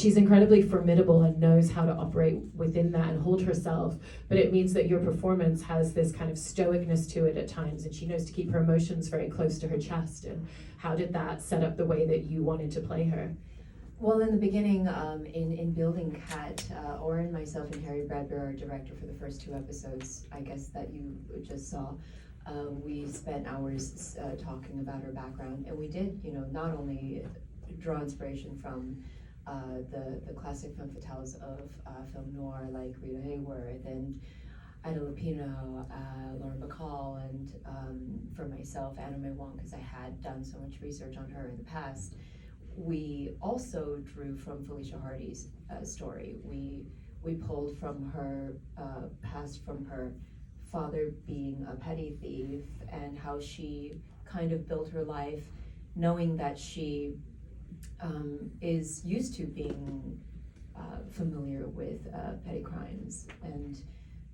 she's incredibly formidable and knows how to operate within that and hold herself, but it means that your performance has this kind of stoicness to it at times, and she knows to keep her emotions very close to her chest. And how did that set up the way that you wanted to play her? Well, in the beginning, in building Kat, Oren, myself, and Harry Bradbury, our director for the first 2 episodes, I guess, that you just saw, we spent hours talking about her background, and we did, not only draw inspiration from the classic femme fatales of film noir, like Rita Hayworth and Ida Lupino, Lauren Bacall, and for myself, Anna May Wong, because I had done so much research on her in the past. We also drew from Felicia Hardy's story. We pulled from her past, from her father being a petty thief, and how she kind of built her life knowing that she is used to being familiar with petty crimes. And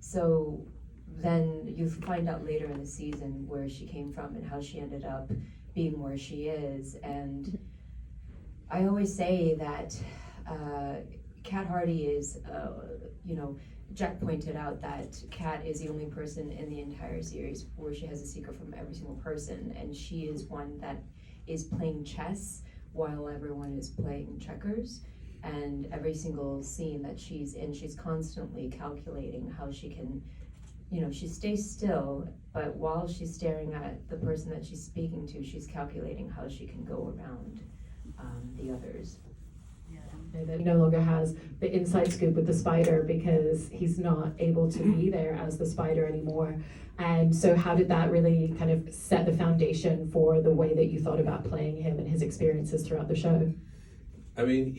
so then you find out later in the season where she came from and how she ended up being where she is. And I always say that Kat Hardy is, Jack pointed out that Kat is the only person in the entire series where she has a secret from every single person, and she is one that is playing chess while everyone is playing checkers. And every single scene that she's in, she's constantly calculating how she can, she stays still, but while she's staring at the person that she's speaking to, she's calculating how she can go around the others. That he no longer has the inside scoop with the spider because he's not able to be there as the spider anymore. And so how did that really kind of set the foundation for the way that you thought about playing him and his experiences throughout the show? I mean,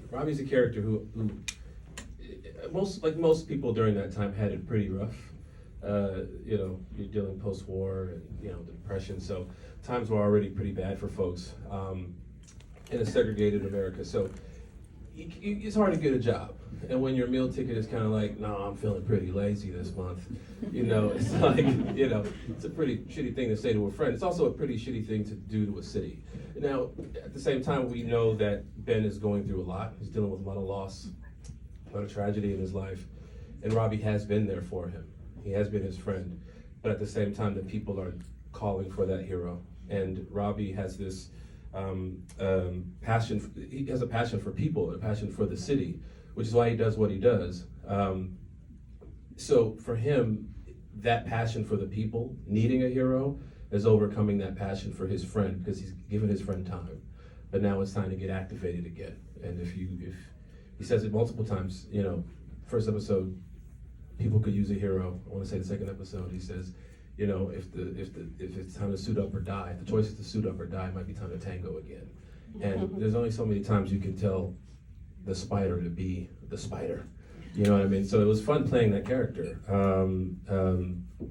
Robbie's a character who most people during that time had it pretty rough. You're dealing post-war, and, depression, so times were already pretty bad for folks in a segregated America. So it's hard to get a job. And when your meal ticket is kind of like, no, I'm feeling pretty lazy this month, it's like, it's a pretty shitty thing to say to a friend. It's also a pretty shitty thing to do to a city. Now, at the same time, we know that Ben is going through a lot. He's dealing with a lot of loss, a lot of tragedy in his life. And Robbie has been there for him. He has been his friend. But at the same time, the people are calling for that hero. And Robbie has this passion. He has a passion for people, a passion for the city, which is why he does what he does. So for him, that passion for the people, needing a hero, is overcoming that passion for his friend, because he's given his friend time. But now it's time to get activated again. And if he says it multiple times, first episode, people could use a hero. I want to say the second episode, he says, if it's time to suit up or die, if the choice is to suit up or die, it might be time to tango again. And there's only so many times you can tell the spider to be the spider. You know what I mean? So it was fun playing that character.